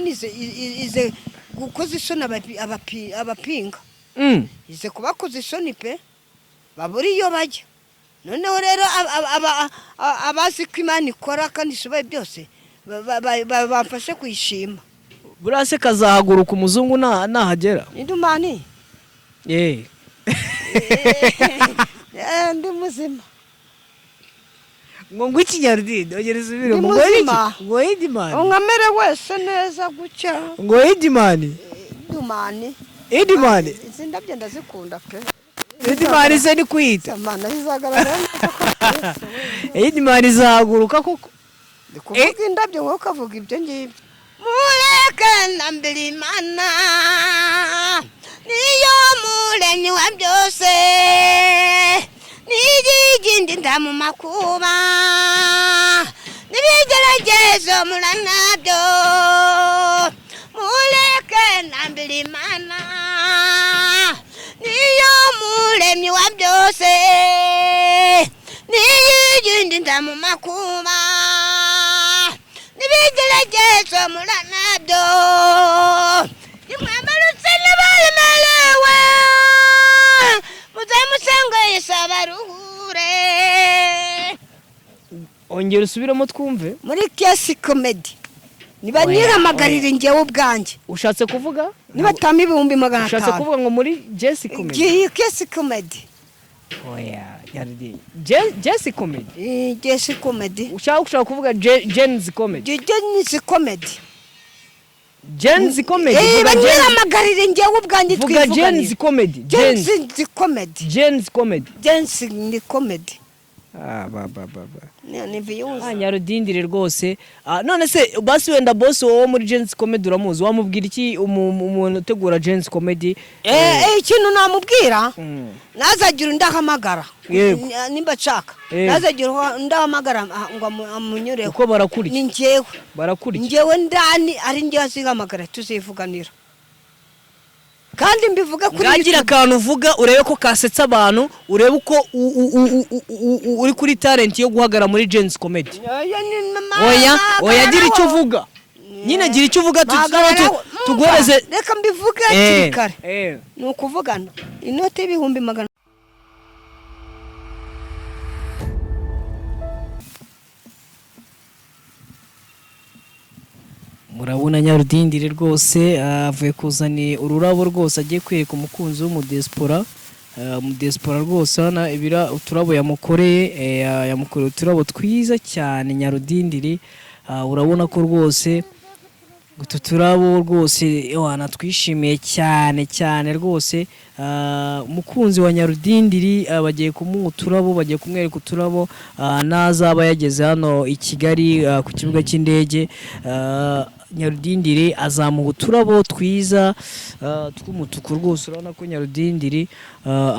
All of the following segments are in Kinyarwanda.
ize gukoza isoni abapinga ize kubakoza isoni pe babura iyo bajya noneho rero abazi ko Imana ikora kandi ishoboye byose bamfashe kuyishima. Burase kazahaguruka umuzungu nahagera Indumani ndi muzima ngo ikinyarwanda ogereza ibiro ngo Edimani ungamere wese neza gucya ngo Edimani izindabye ndazikunda pe Edimani se ni kwita Mana izagaragara Edimani zahaguruka koko kuvuga indabyo ngo kavuga ibyo ngibyo mureke nambira Imana niyo muremyi wa byose nigigindi ndamu makuba nibigeragezo muranabyo mureke nambira Imana niyo muremyi wa byose nigigindi ndamu makuba nibigeragezo muranabyo imwambarutse n'abaremerewe muzamusenga yisabaruhure. Ongera usubiramo twumve muri Kesi Comedy niba nyiramagarire ngewe ubwanjye ushatse kuvuga niba tama 500 ushatse kuvuga ngo muri Jesse Comedy Kesi Comedy yaridi Jesse Comedy Jesse Comedy ushaka kuvuga Jen's Comedy Jen's Comedy nyiramagarire ngewe ubwanjye twivuga Jen's Comedy Jen's ni comedy Nyarudindire rwose none se basi wenda boss wowe muri Jen's Comedy uramuzi wamubwira iki umuntu utegura Jen's Comedy ikintu namubwira nazagira ndahamagara nimba chaka nazagira ndahamagara ngo amunyure uko barakuri ni ngewe barakuri ngewe ndani ari ngewe asigamagara tuzivuganira kandi mbivuga kuri yagira kantu uvuga urebe ko kasetsa abantu urebe uko uri kuri talent yo guhagara muri Jen's Comedy oya gira icyo uvuga nyine gira icyo uvuga tugoreze reka mbivuga kirikare nuko uvugana inote 100,000 murabona Nyarudindire rwose avuye kuzana ururabo rwose agiye kwereka umukunzi w'umudespora rwose hana ibira uturabo yamukoreye yamukoreye uturabo twiza cyane Nyarudindire urabona ko rwose utu turabo rwose wana twishimiye cyane rwose umukunzi wa Nyarudindire bagiye kumuha uturabo bagiye kumwereka uturabo nazaba yageze hano i Kigali ku kibuga cy'indege Nyarudindire azamuha uturabo twiza tw'umutuku rwose urabona ko Nyarudindire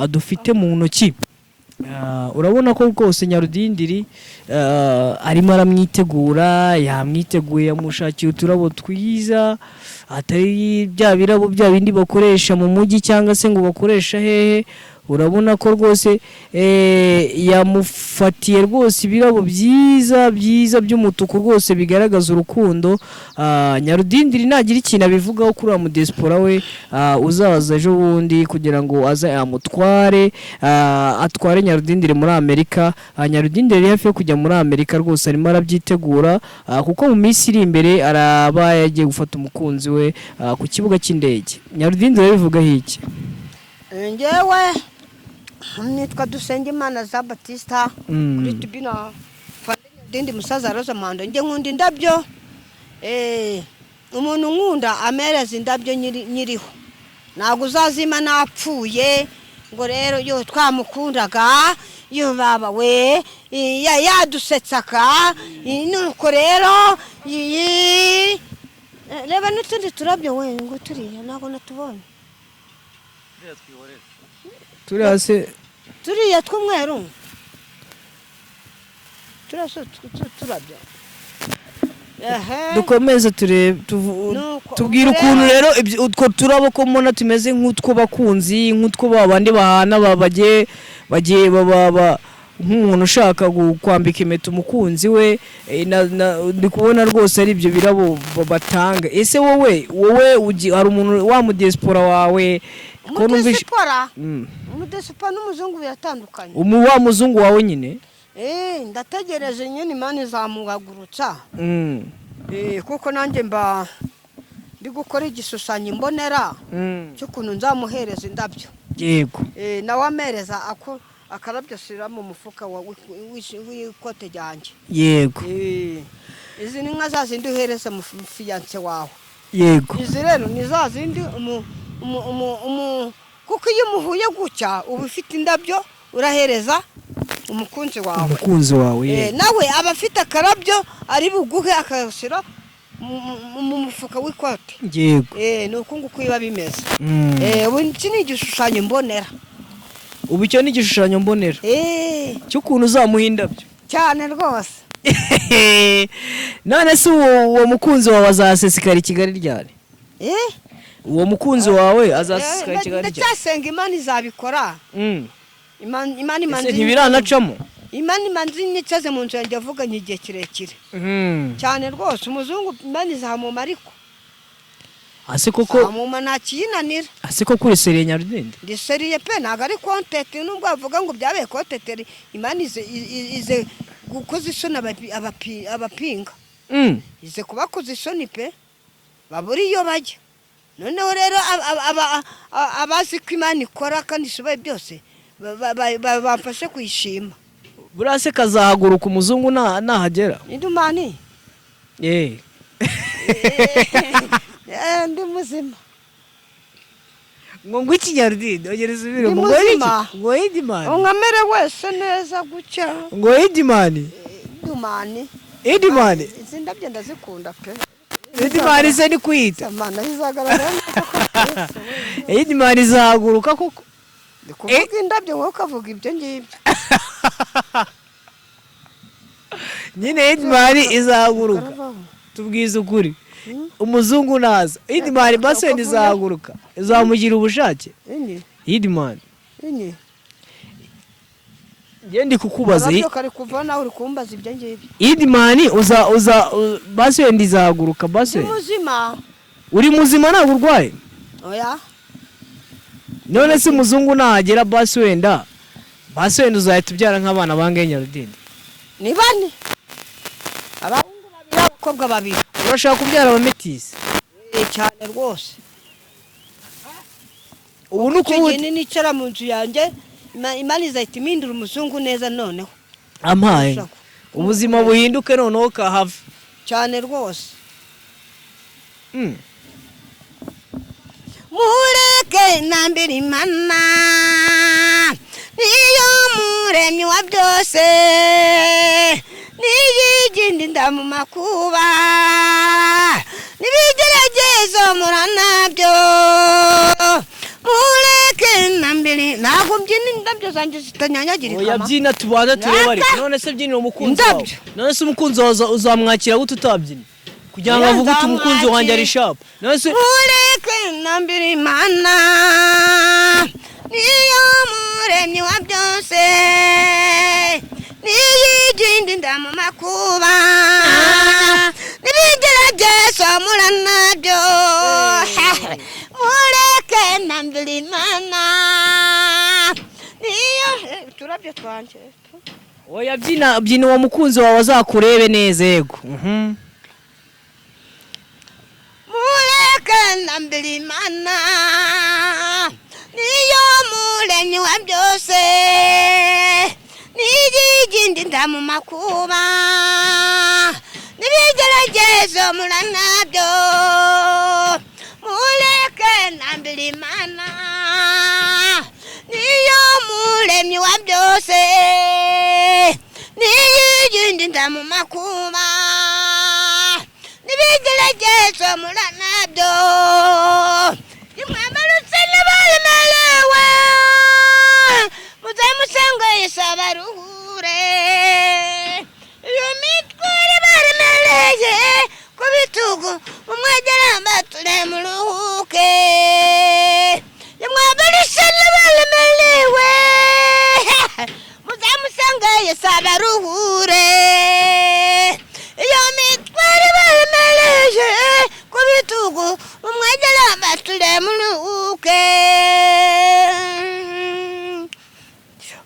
adufite mu ntoki urabona ko rwose Nyarudindire arimo aramwitegura yamwiteguye yamushakiye uturabo twiza atari bya birabo bya bindi bakoresha mu mujyi cyangwa se ngo bakoresha hehe urabona ko rwose yamufatiye rwose ibirabo byiza by'umutuku rwose bigaragaza urukundo Nyarudindire nagira ikintu abivugaho kuri wa mudespora we uzaza ejo bundi kugira ngo aze amutware atware Nyarudindire muri Amerika Nyarudindire hafi yo kujya muri Amerika rwose arimo arabyitegura kuko mu minsi iri imbere araba yagiye gufata umukunzi we ku kibuga cy'indege Nyarudindire bivugaho iki ngewe nitwa Dusengimana za Batista kuri tubina Dindi musaza Rosa Mando nge nkundi ndabyo umuntu nkunda amereza indabyo nyiriho nago uzazima napfuye ngo rero yo twamukundaga yo baba we yadusetsaka nuko rero reba n'utundi turabyo we ngo turiya nago natubonye turase turiya tw'umweru turabyo dukomeze turebe tubwira ukuntu rero utwo turabo ko mbona tumeze nk'utwo bakunzi nk'utwo babandi bahana bagiye nk'umuntu ushaka kwambika impeta umukunzi we ndi kubona rwose ari ibyo birabo batanga. Ese wowe hari umuntu wa mudespora wawe ko numvise umudespora n'umuzungu biratandukanye. Wa muzungu wawe nyine ndategereje nyine Imana izamuhagurutsa kuko nanjye mba ndi gukora igishushanyo mbonera cy'ukuntu nzamuhereza indabyo. Yego. Nawe amereza akarabyo ashyira mu mufuka w'ikote ryanjye. Yego. Izi ni nka za zindi uhereza mu fiyanse wawe. Yego. Izi rero ni za zindi kuko iyo umuhuye gutya uba ufite indabyo urahereza umukunzi wawe. Nawe aba afite akarabyo ari buguhe akashyira mu mufuka w'ikote. Yego. Ni uko nguko biba bimeze. Ubu iki ni igishushanyo mbonera. Ubu icyo ni igishushanyo mbonera cy'ukuntu uzamuha indabyo cyane rwose. None se uwo mukunzi wawe azasesekara i Kigali ryari? Uwo mukunzi wawe azasesekara i Kigali ryari? Ndacyasenga Imana izabikora. Imana ntibiranacamo. Imana imanzi nyicaze mu nzu yanjye avuganye igihe kirekire cyane rwose. Umuzungu Imana izamuma ariko ase koko amuma ntakiyinanira. Ase koko uri seriye Nyarudindi? Ndi seriye pe, ntabwo ari kontenti nubwo bavuga ngo byabaye kontenti. Imana ize gukoza isoni abapinga. Ize kubakoza isoni pe babura iyo bajya. Noneho rero abazi ko Imana ikora kandi ishoboye byose bamfashe kuyishima. Burase kazahaguruka umuzungu nahagera. Idumani ndi muzima. Ngo iki Nyarudindi ogereza ibiro ngo Idimani ungamere wese neza gucya ngo Idimani izi ndabyo ndazikunda pe. Idimani se ni kwita Imana izagaragara neza. Idimani izahaguruka koko. Kuvuga indabyo wowe ukavuga ibyo ngibyo. Nyine Idimani izahaguruka tubwiza ukuri. Umuzungu naza Idimani base izahaguruka izamugira ubushake. Idimani Ndi kukubaza kari kuva nawe uri kumbaza ibyo ngibyo. Idimani base izahaguruka base. Muzima. Uri muzima ntabwo urwaye? Oya. None se umuzungu nahagera base wenda uzahita ubyara nk'abana bangahe Nyarudindi? Ni bane. Abahungu babiri abakobwa babiri. Urashaka kubyara abametisi? Cyane rwose. Ubu nuko nicara mu nzu yanjye Imana izahita imindura umuzungu neza noneho. Ampaye ubuzima buhinduke noneho kahava. Cyane rwose. Mureke nambere Imana niyo muremyi wa byose, niyigindi ndamu makuba nibigeragezo muranabyo. Mureke nambere ntabwo mbyina indabyo zanjye zitanyanyagirika. Oya byina tubanza tureba ariko. None se byinira umukunzi wawe. None se umukunzi wawe uzamwakira gute utabyina? Kugira ngo avuge uti umukunzi wanjye ari sharp. None se mureke nambere Imana niyo muremyi wa byose, niyigindi ndamu makuba nibigeragezo muranabyo. Mureke nambere Imana niyo turabyo twanje. Oya byina uwo mukunzi wawe azakurebe neza. Yego. Mureke nambere Imana niyo muremyi wa byose, niyigindi ndamu makuba nibigeragezo muranabyo. Mureke nambere Imana niyo muremyi wa byose, niyigindi ndamu makuba nibigeragezo muranabyo. Imwamarutse n'abaremerewe muzamusenga Yesu abaruhure. Iyo mitware baremereye ku bitugu mumwegere mbature muruhuke. Imwamarutse n'abaremerewe muzamusenga baruhure iyo mitwaro baremereje ku bitugu umwegere abature muruhuke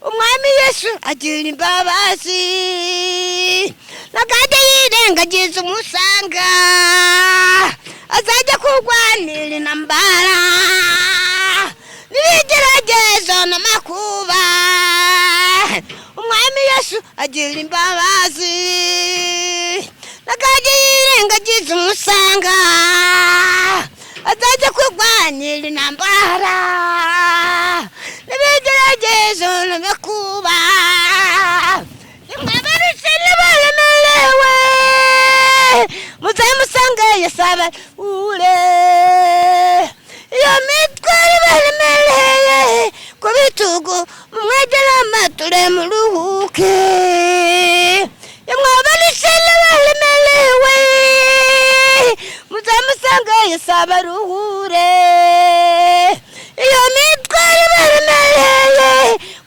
umwami Yesu agira imbabazi nakajya yirengagiza umusanga azajya kurwanira intambara n'ibigeragezo n'amakuba umwami Yesu agira imbabazi nakajya yirengagiza umusanga azajya kurwanira intambara n'ibigeragezo n'amakuba nimwabarutse nibaremerewe muzaye musange Yesu abaruhure iyo mitwaro ibaremereye ku bitugu mumwegere amature muruhuke iyo mwabarutse nibaremerewe muzaye musange Yesu abaruhure iyo mitwaro ibaremereye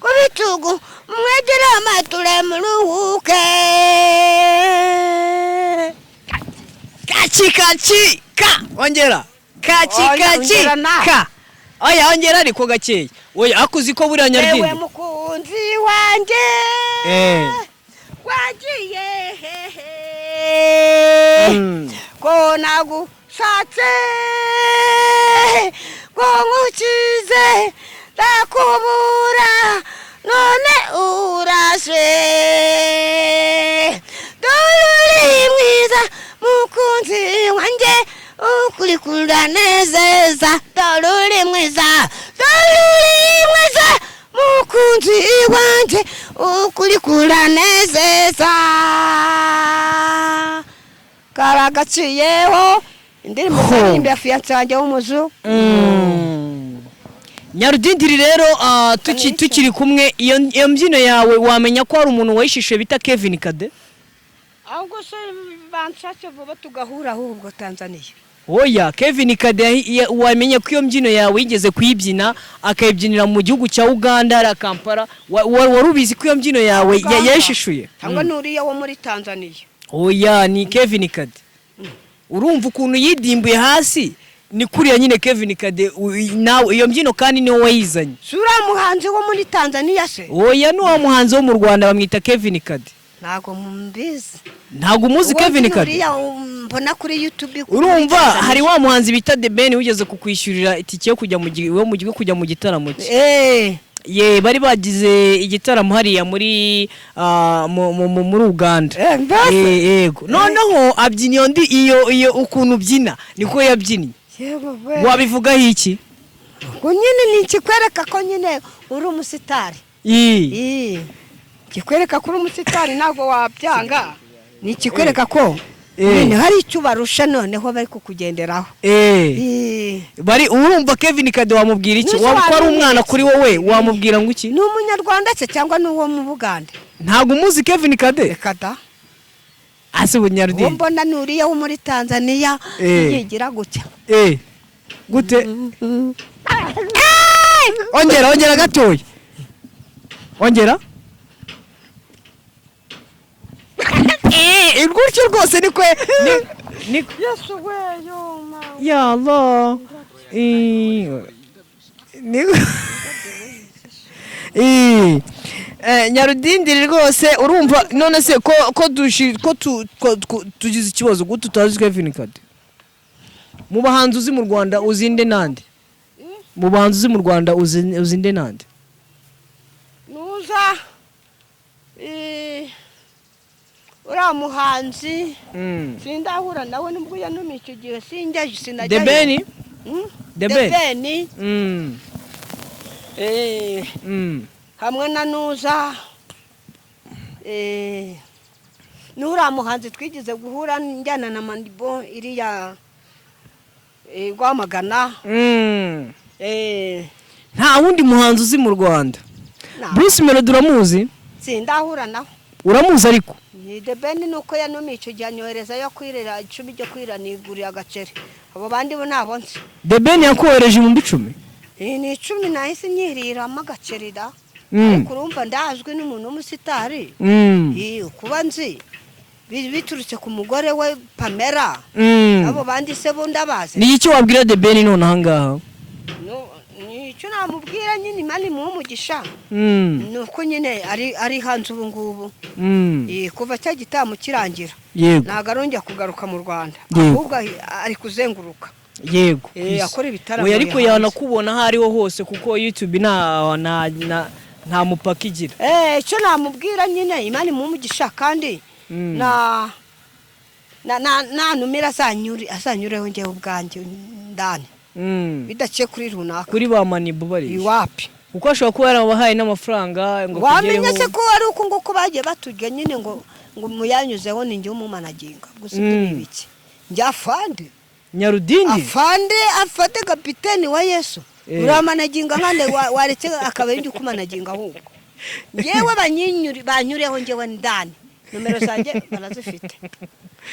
ku bitugu mumwegere amature muruhuke kaci ongera kaci ka oya ongera ariko gakeya oya akuzi ko buriya Nyarugenge ewe mukunzi wanjye wagiye ko nagushatse ko nkukize ndakubura none uraje dore mwiza mukunzi wanjye ukuri kuranezeza dore mwiza mukunzi wanjye ukuri kuranezeza karagaciyeho indirimbo zaririmba ya fiyanse wanjye w'umuzu Nyarudindiri rero tukiri kumwe iyo mbyino yawe wamenya ko hari umuntu wayishishuye bita Kevin Kade ahubwo se banshatse vuba tugahura ahubwo Tanzania oya Kevin Kade wamenye ko iyo mbyino yawe yigeze kuyibyina akayibyinira mu gihugu cya Uganda ara Kampala warubizi ko iyo mbyino yawe yayishishuye cyangwa nuriya wo muri Tanzania oya ni Kevin Kade urumva ukuntu yidimbuye hasi ni kuriya nyine Kevin Kade nawe iyo mbyino kandi niwe wayizanye sura muhanzi wo muri Tanzania se oya no muhanzi wo mu Rwanda bamwita Kevin Kade ntago mumbizi ntago umuzi Kevin Kade mbona kuri YouTube urumva hari wa muhanzi bita The Ben ugeze kukwishyurira itike yo kujya mu gitaramo cye ye bari bagize igitaramo hariya muri muri Uganda yego noneho abyiniye ndi iyo ukuntu byina niko yabyinnye wabivugaho iki ngo nyine ni ikikwereka ko nyine uri umusitari kikwereka ko uri umusitari ntabwo wabyanga ni ikikwereka ko nyine hari icyo barusha noneho bari kukugenderaho bari urumva Kevin Kade wamubwira iki waba ko ari umwana kuri wowe wamubwira ngo iki ni umunyarwanda se cyangwa ni uwo mu Buganda ntabwo umuzi Kevin Kade kada ase Bunyarudindi mbona nuriya wo muri Tanzania yigira gutya gute ongera gatoya ongera gutyo rwose niko Yesu we yoma ya Allah Nyarudindiri rwose urumva none se ko tugize ikibazo gute tutazi Kevin Kade mu bahanzi uzi mu Rwanda uzinde nande mu bahanzi uzi mu Rwanda uzinde nande nuza uriya muhanzi sindahura nawe nubwo yanumiye icyo gihe sinjyayo sinajyayo The Ben hamwe na nuza n'uriya muhanzi twigize guhura njyana na Mandibo iriya Rwamagana nta wundi muhanzi uzi mu Rwanda Bruce Melody uramuzi sindahura nawe uramuzi ariko The Ben nuko yanumiye icyo gihe anyohereza yo kwirira 10 ryo kwira nigurira agaceri abo bandi bo nabo nzi The Ben yakohereje mu 10 ni 10 nahise nyiriramo agaceri da ariko urumva ndazwi n'umuntu w'umusitari kuba nzi biturutse ku mugore we Pamela abo bandi se bo ndabazi. Ni iki wabwira The Ben none ahangaha? Icyo namubwira nyine Imana imuha nuko nyine ari hanze ubu ngubu kuva cya gitamo kirangira ntago arongera kugaruka mu Rwanda ahubwo ari kuzenguruka yego akora ibitaramo we ariko yanakubona aho ariho hose kuko YouTube nta mupaka igira. Icyo namubwira nyine Imana imuha kandi na numira azanyureho njyewe ubwanjye ndani bidaciye kuri runaka kuri ba Manibu bari iwapi kuko ashobora kuba yarabahaye n'amafaranga ngo kugereho wamenye se ko ari uko nguko bagiye batujya nyine ngo muyanyuzeho ninjye umumanaginga gusa ibiki njya afande Nyarudindi afate kapiteni wa Yesu uramanaginga nkande waretse akaba yindi kumanaginga ahubwo yewe banyureho njyewe ndani numero zanjye barazifite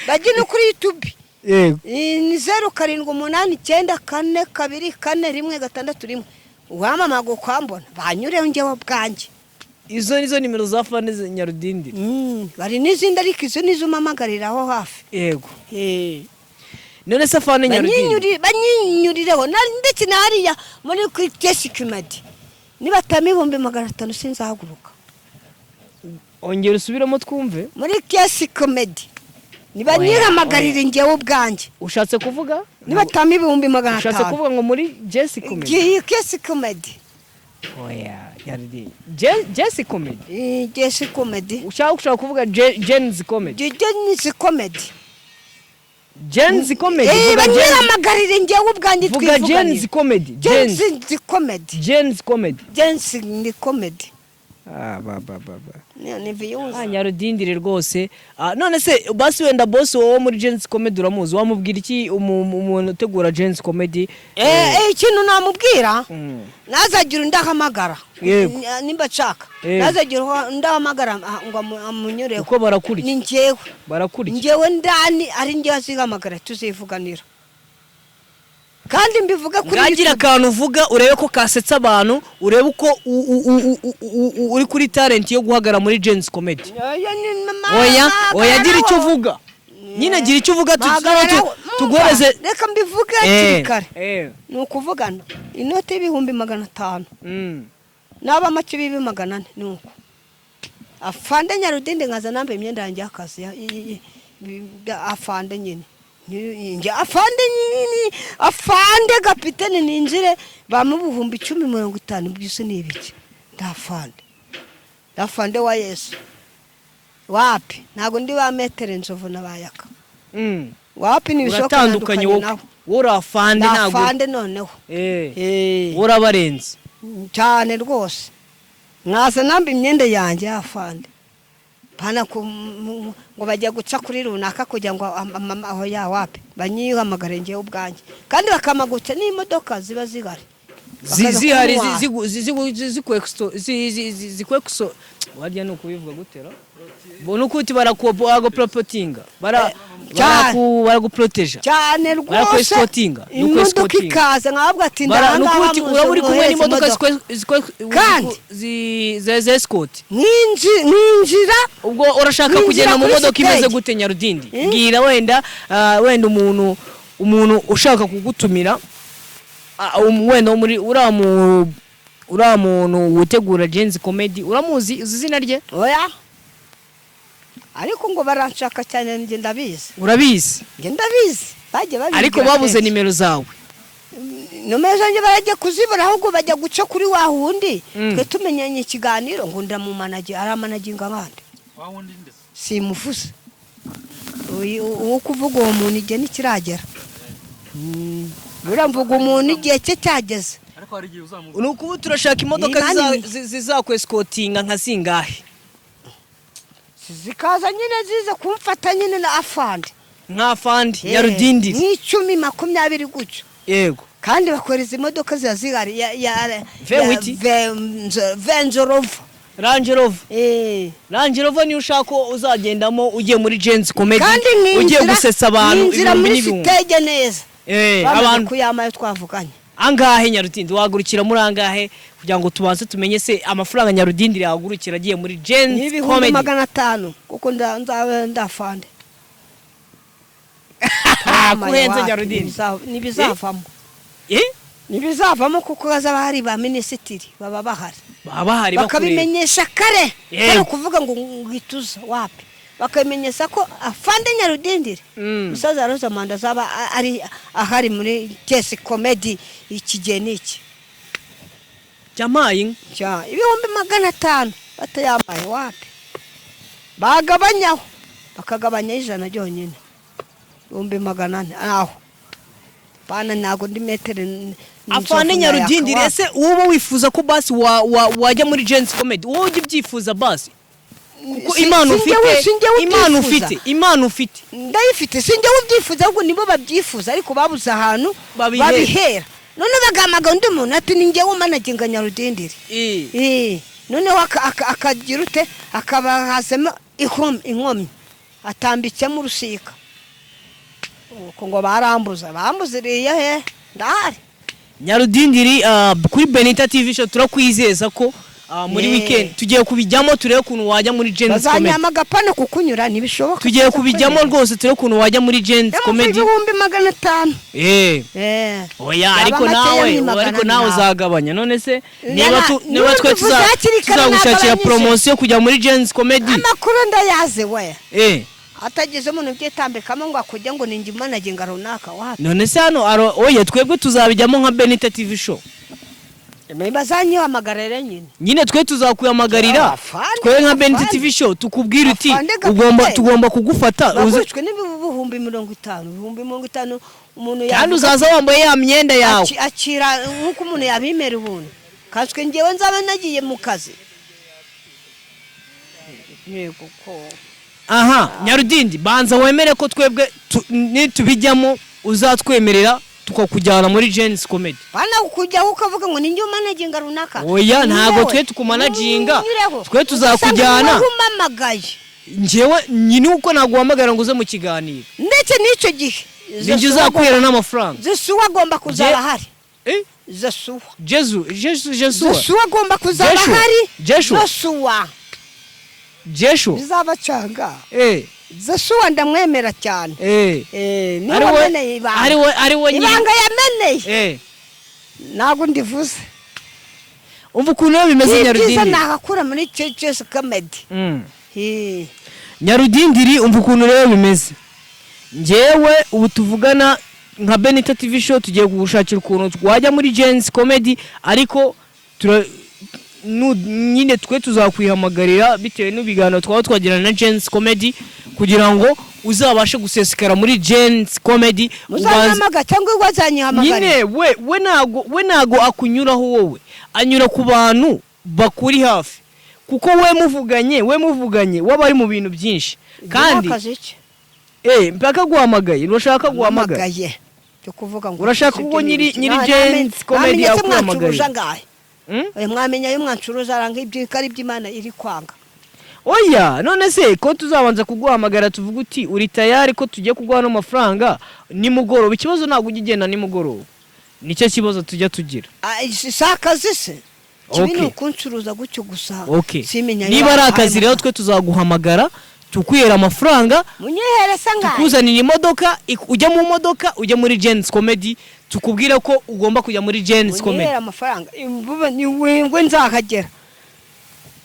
bagine kuri YouTube yego ni 0789424161 uwamamaga kwambona banyureho njyewe bwanjye. Izo nizo nimero za fane za Nyarudindi bari n'izindi ariko izo nizo umamagariraho hafi yego none se fane Nyarudindi banyinyurireho ndetse nariya muri Kesi Comedy niba tamibombe 500 sinzahaguruka ongera usubiramo twumve muri Kesi Comedy niba nyiramagarire njyewe ubwanjye. Ushatse kuvuga niba tamibombe 500 ushatse kuvuga ngo muri Jesse Comedy Kesi Comedy Nyarudindi Jesse Comedy Jesse Comedy ushaka kuvuga Jen's Comedy Jen's Comedy banyiramagarire njyewe ubwanjye twivuga Jen's Comedy Jen's Comedy Nyarudindire rwose none se basi wenda boss wowe muri Jen's Comedy uramuzi wamubwira iki umuntu utegura Jen's Comedy? Ikintu namubwira nazagira ndahamagara nimba chaka nazagira ndahamagara ngo amunyureho uko barakuri ni njyewe barakuri njyewe ndani ari njye azihamagara tuzivuganira kandi mbivuga kuri ngagira akantu uvuga urebe ko kasetsa abantu urebe uko uri kuri talent yo guhagara muri Jen's Comedy. Oya gira icyo uvuga nyine gira icyo uvuga tugoreze reka mbivuga kirikare nuko uvugana inote y'ibihumbi 500 naba make bibi 400 nuko afande Nyarudindi nkaza nambe imyenda yanjye akazi afande nyine nje afande kapiteni ninjire bamubuhumbi 1050 byose nibiki ndafande wa Yesu wapi ntago ndi ba metere nzovu nabayaka wapi nibishoka natandukanye wowe urafande ntago afande noneho urabarenze cyane rwose mwasa nambe imyenda yanjye afande pana ngo bajya guca kuri runaka kugira ngo aho ya wapi banyihamagare njye ubwanjye kandi bakamagutse n'imodoka ziba zigari zihari zikwexo wajya no kubivuga gutera bona ukuti barakopo promotinga baraguproteja cyane rwose barakwescotinga imodoka ikaza nkabwa ati ndanga uraburi kumwe n'imodoka ze escort ninjira ubwo urashaka kugenda mu modoka imeze gute Nyarudindi bwira wenda umuntu ushaka kugutumira wenda muri uramuntu utegura Jen's Comedy uramuzi izina rye? Oya ariko ngo baranshaka cyane nge ndabizi. Urabizi? Nge ndabizi bajye babizi ariko babuze nimero zawe. Nomero zanjye barajya kuzibura ahubwo bajya guca kuri wa hundi twe tumenyanye ikiganiro ngo ndamumanaje aramanaginga abandi wawundi ndese simufusa uwo kuvuga uwo muntu igihe nikiragera uramvuga umuntu igihe cye cyageze ariko hari igihe uzamuvuga nuko turashaka imodoka zizakwescotinga nka zingahe zikaza nyine zize kumfata nyine na afande nka afande Nyarudindi ni 10-20 gucyo yego kandi bakoreza imodoka zazigari ya Range Rover Range Rover ni ushako uzagendamo ugiye muri Jen's Comedy ugiye gusetsa abantu ibihumbi n'ibihumbi stage neza abantu abantu kuyamayo twavuganye angahe Nyarudindi wagurukira muri angahe kugira ngo tubanze tumenye se amafaranga Nyarudindi yagurukira agiye muri Gens Comedy 500 kuko ndafande kuhenze Nyarudindi nibizavamo nibizavamo kuko bazaba hari ba minisitiri baba bahari bakabimenyesha kare ari kuvuga ngo ngituza wapi bakamenyesha ko afande Nyarudindi musaza Rosa Manda zaba ari ahari muri Gens Comedy ikigeni iki jamayi cya 500 batayamaye wapi bagabanyaho bakagabanya 100 ryonyine 400 aho bana nago ndi metere afande Nyarudindi ese wowe wifuza ko basi wajya muri Gens Comedy wowe ujye byifuza basi kuko imana ufite ndayifite sinjye ubyifuza ahubwo nibo babyifuza ariko babuze ahantu babihera none bagamaga undi muntu ati ninjye w'umanaginga Nyarudindi none akagira ute akabahazemo inkomyi atambitsemo urusika uko ngo bambuziriye he ndahari Nyarudindi kuri Benita TV show turakwizeza ko muri weekend tugiye kubijyamo turebe kuntu wajya muri Gens Comedy bazanyama gapana kukunyura nibishoboka tugiye kubijyamo rwose turebe kuntu wajya muri Gens Comedy 500 oya ariko nawe uzagabanya none se niba twe tuzagushakira promotion kujya muri Gens Comedy amakuru ndayaze we atagize umuntu byetambekamo ngo akujya ngo ninjye managinga runaka wapi none se hano oya twebwe tuzabijyamo nka Benita TV show bazanyo amagarere nyine twe tuzakuyamagarira twe nka Benita TV show tukubwira uti tugomba kugufata uzicwe n'ibihumbi 50 umuntu kandi uzaza wambaye ya myenda yawe akira nkuko umuntu yabimera ubuntu kaswe ngewe nzaba nagiye mu kazi yego ko aha Nyarudindi banza wemere ko twebwe nitubijyamo uzatwemerera tukakujyana muri Gens Comedy bana ukujya ukavuga ngo ninjye managinga runaka oya ntago twe tukumanaginga twe tuzakujyana njewe nyine uko naguhamagara ngo uze mu kiganiro ndetse n'icyo gihe ninjye uzakwera n'amafaranga Zesuwa agomba kuzaba hari Zesuwa Zesuwa agomba kuzaba hari Jeshu bizabacanga Zesuwa ndamwemera cyane ariwe ibanga yameneye nago ndivuze umva ukuntu bimeze Nyarudindi nakakura muri Gens Comedy Nyarudindi umva ukuntu rero bimeze njewe ubu tuvugana nka Benita TV show tugiye kugushakira ukuntu wajya muri Gens Comedy ariko nyine twe tuzakwihamagarira bitewe n'ubiganiro twagirana na Gens Comedy kugira ngo uzabashe gusesekara muri Gens Comedy uzanyamaga cyangwa wazanyihamagara nyine we nago akunyuraho wowe anyura ku bantu bakuri hafi kuko we muvuganye wabari mu bintu byinshi kandi mpaka guhamagaye urashaka guhamagaye cyo kuvuga ngo urashaka ubwo nyiri Gens Comedy akwamagaye mwamenya yo mwancuruza aranga ibyo kari by'Imana iri kwanga oya none se ko tuzabanza kuguhamagara tuvuga uti uri tayari ko tugiye kuguha no mafaranga ni mugoroba ikibazo ntago ugigenda ni mugoroba nicyo kibazo tujya tugira sakazi se kibino kuncuruza gucyo gusa simenya niba ari akazi rero twe tuzaguhamagara tukwihera amafaranga munyehere sanga tukuzanira imodoka ujya mu modoka ujya muri Gens Comedy tukubwira ko ugomba kujya muri Gens Comedy munyehere amafaranga imbuba ni wengwe nzakagera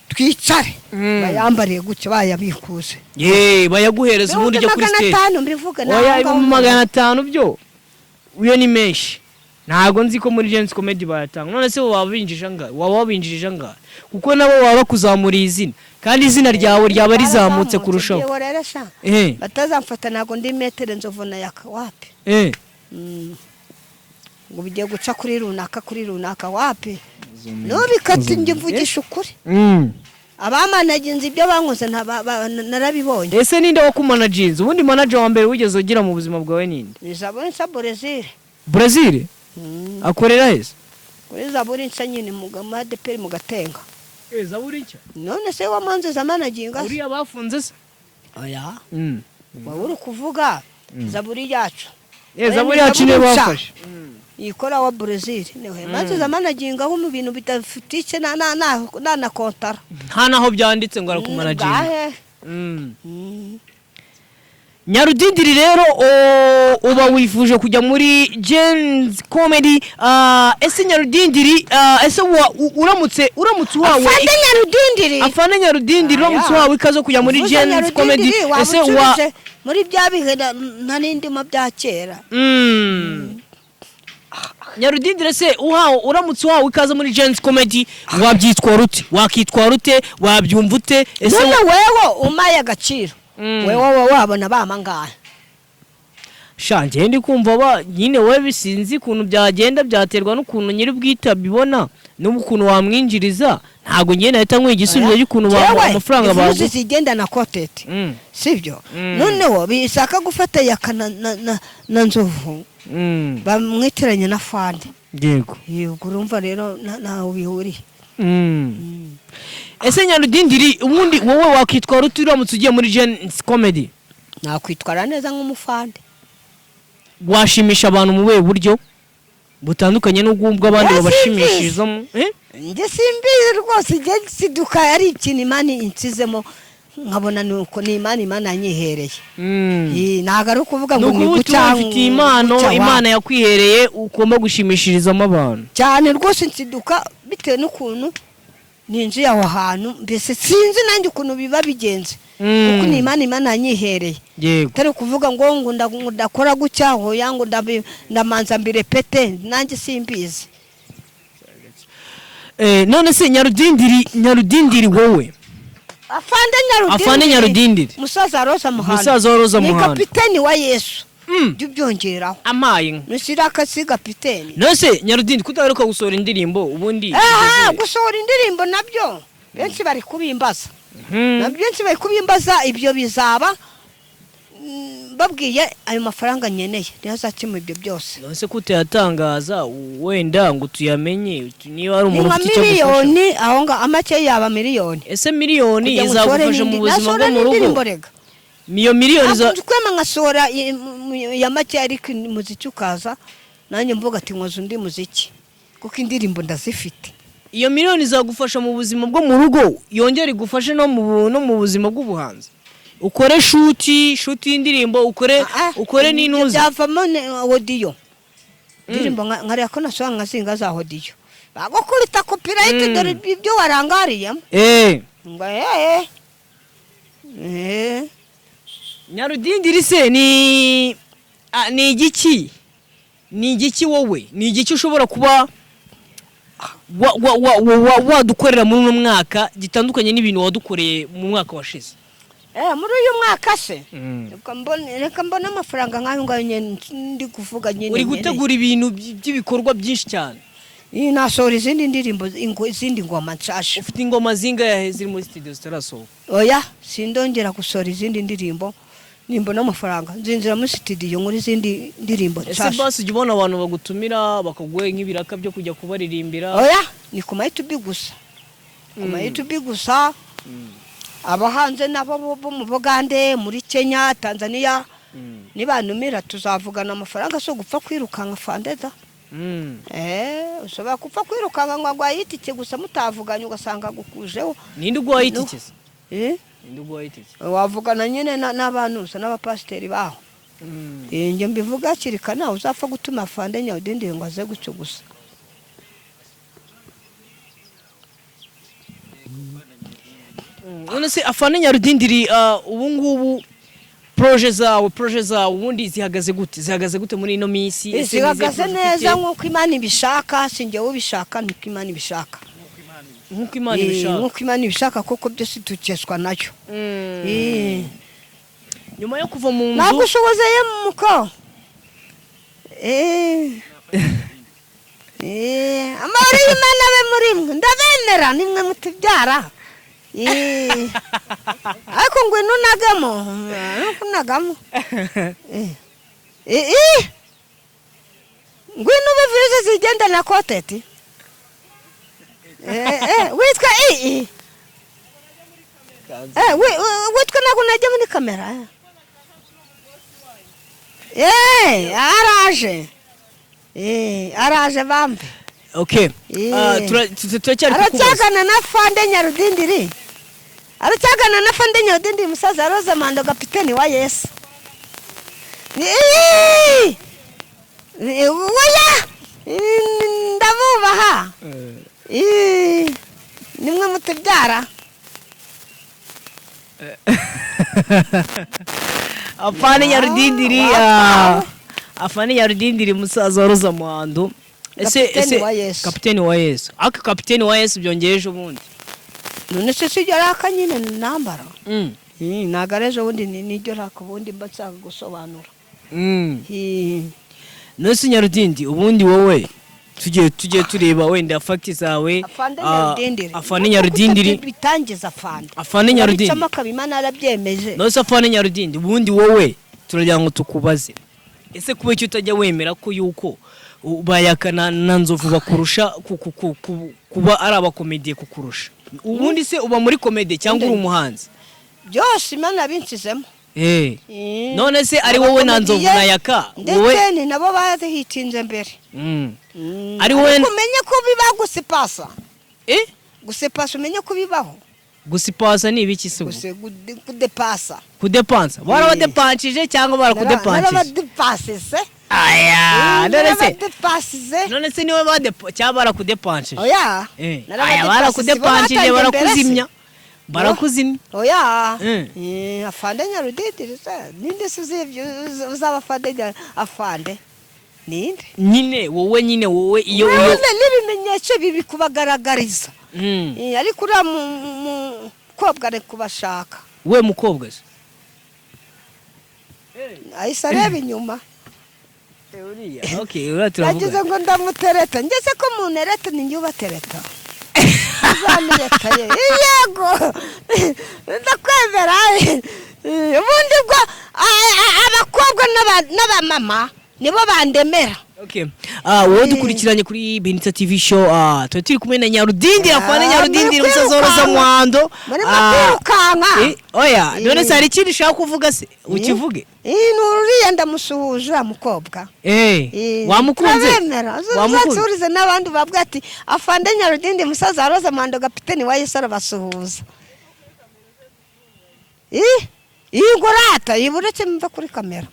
twicare bayambariye gucyo bayabikuze bayaguhereza ubundi cyo kuri stage 500 mbivuga oya 500 byo uyo ni menshi ntago nzi ko muri Gens Comedy bayatanga none se wabinjije anga kuko nabo baba bakuzamuriye izina kandi izina ryawe ryaba rizamutse kurushaho batazamfata nago ndi metere nzovuna yaka wapi ngo bigiye guca kuri runaka wapi no bikati nge mvugisha ukuri abamanaginze ibyo bankoze narabibonye ese ninde wakumanaginze ubundi manager wa mbere wigeze ugira mu buzima bwawe ninde Zaburi nsa Brazil akorera hese kuri Zaburi nsa nyine mu ADPR mu Gatenga Zaburi nshya none se wamanze zamanaginga uri abafunze se oya waburi kuvuga Zaburi yacu Zaburi yacu ne bafashe ikora wa Brazil niwe maze zamanaginga mu bintu bidafitice na kontara nta naho byanditse ngo arakumanaginga. Nyarudindiri rero uba wifuje kujya muri Gens Comedy. Ese Nyarudindiri ese uramutse wawe afande Nyarudindiri uramutse wawe ikazo kujya muri Gens Comedy ese muri bya bihe nta n'indimo bya kera. Nyarudindiri se uramutse wawe ikazo muri Gens Comedy wabyitwara ute, wakitwara ute, wabyumva ute? Ese wewe umaye agaciro wewe wabona bamangahe shange ndi kumva nyine wewe bisinzi kuntu byagenda byaterwa n'ukuntu nyiri bwita bibona n'ukuntu wamwinjiriza ntago nyene ahita nk'igisubizo cy'ukuntu amafaranga bago zigenda na quoted sivyo noneho bisaka gufata yakana na nzovu bamwiteranya na fande yego urumva rero naho bihuri. Ese Nyarudindiri ubundi wowe wakitwara ute uramutse ugiye muri Gens Comedy? Nakwitwara neza nk'umufande. Washimisha abantu mu buryo butandukanye n'ubwo abandi babashimishirizamo. Nge simbizi rwose nge siduka ari ikintu Imana insizemo nkabona nuko ni Imana yanyihereye. Ntago ari ukuvuga ngo ni guca ufite Imana yakwihereye ugomba gushimishirizamo abantu. Cyane rwose nsiduka bitewe n'ukuntu ninjiye aho hantu mbese sinzi nanjye ukuntu biba bigenze kuko ni Imana yanyihereye. Tari kuvuga ngo ndakora gucya aho yangu ndamanza mbire pete nanjye simbizi. None se Nyarudindiri wowe afande Nyarudindiri musaza Rosa Muhanda ni kapiteni wa Yesu byongeraho amaye nusira akasi kapiteni. Nose Nyarudindiri kutaheruka gusohora indirimbo ubundi gusohora indirimbo nabyo benshi bari kubimbaza benshi bari kubimbaza ibyo bizaba babwiye ayo mafaranga nyeneye ntazakimwe ibyo byose. Nose kutayatangaza wenda ngo tuyamenye niba ari umuntu ufite icyo miliyoni aho nga amake yaba miliyoni. Ese miliyoni izagufasha mu buzima bwo mu rugo? Miyo miliyoni za kwema ngasora ya make ariko muziki ukaza nanjye mvuga ati nkoze undi muziki kuko indirimbo ndazifite. Iyo miliyoni izagufasha mu buzima bwo mu rugo yongera igufashe no mu buzima bw'ubuhanzi ukore shoot indirimbo ukore n'inuza byavamo audio indirimbo nkariya ko nasanga ngazinga za audio bagukubita copyright dore ibyo warangariye ngo Nyarudindiri se ni igiki wowe ni igiki ushobora kuba wadukorera muri uno mwaka gitandukanye n'ibintu wadukoreye mu mwaka washize? Muri uyu mwaka se reka mbona amafaranga nk'ayo ngayo nyine ndi kuvuga nyine uri gutegura ibintu by'ibikorwa byinshi cyane. Nasohora izindi ndirimbo izindi ngoma nshasha. Ufite ingoma zingahe ziri muri studio zitarasohoka? Oya sindongera gusohora izindi ndirimbo nimba n'amafaranga nzinjira muri studio muri izindi ndirimbo nshasha. Ese basi ujibona abantu bagutumira bakaguhe nk'ibiraka byo kujya kubaririmbira? Oya ni ku YouTube gusa YouTube gusa. Abahanze nabo bo mu Bugande muri Kenya Tanzania nibanumira tuzavugana amafaranga so gupfa kwirukanka fandeza. Ushobora gupfa kwirukanka ngo agwayitike gusa mutavuganye ugasanga gukujeho. Ninde ugwayitike? Ninde ugwayitike? Wavugana nyine n'abantu n'abapasteri baho. Nge mbivuga kirikana uzapfa gutuma fande Nyarudindiri ngo aze gucyo gusa. None se afande Nyarudindiri ubu ngubu projet zawe ubundi zihagaze gute muri ino minsi? Zihagaze neza nk'uko Imana ibishaka sinjye ubishaka nuko Imana ibishaka. Nk'uko Imana ibishaka kuko byose tukeshwa nayo. Nyuma yo kuva mu nzu nagushobozeye muko amari y'Imana be muri mwe ndabemera nimwe mutibyara. Ariko ngwino nagamo ngwino bivuze zigenda na koteti witwa witwa nago najya muri kamera araje araje bambe. Okay. Turacyari aracyagana na Fande Nyarudindiri. Aracyagana na Fande Nyarudindiri musaza Roza Mando kapiteni wa Yesu. Oya ndabubaha. Nimwe mutubyara. Afande Nyarudindiri Afande Nyarudindiri musaza wa Roza Mando. Ese kapiteni wa Yesu. Aka kapiteni wa Yesu byongereje ubundi. None se sijya rakanyine nambara. Nagareje ubundi nijyo rakubundi mbatsa gusobanura. Nose Nyarudindi ubundi wowe tujye tureba wenda facts zawe. Afande Nyarudindiri bitangiza Afande. Afande Nyarudindi. Cyama kabimana arabyemeje. Nose Afande Nyarudindi ubundi wowe turagira ngo tukubaze. Ese kuba icyo utajya wemera ko yuko bayakana na Nzovu bakurusha kuba ari abakomediye kukurusha. Ubundi se uba muri komedie cyangwa uri umuhanzi? Byose Imana binsizemo. None se ari wowe na Nzovu na Yaka wowe ni nabo bazihitinze mbere. Ari wowe umenye ko biba gusipasa. Gusipasa umenye ko bibaho. Gusipasa ni ibiki se? Kudepasa. Kudepansa. Barabadepanshije cyangwa barakudepanshije? Barabadepanshije. Aya, none se niwe cyangwa barakudepanshije? Oya. Aya barakudepanshije barakuzimya. Barakuzimya. Oya. Afande Nyarudindiri ninde suzivyo uzaba Afande. Ninde? Nyine wowe iyo n'ibimenyetso bibi kubagaragariza. Ariko ura mu kobwa re kubashaka. We mukobwa se? Ahise areba inyuma. Okay, uraturavuga. Yagize ngo ndamutereta. Ngeze ko munereta ni nyubatereta. Uzamureta ye. Yego. Ndakwemera. Ubundi bwo abakobwa n'abamama nibo bandemera. Okay. Wowe dukurikiranye kuri Benita TV show. Turi kumwe na Nyarudindi, Afande Nyarudindi musaza wa Roza Mando. Muri matirukanga. Oya, none se hari ikindi ushaka kuvuga se? Ukivuge. Nuriya ndamusuhuje mukobwa. Wamukunze? Wamukunze n'abandi babwa ati Afande Nyarudindi musaza wa Roza Mando kapiteni wa Yesu arabasuhuza. Igorata yiburetse mva kuri kamera.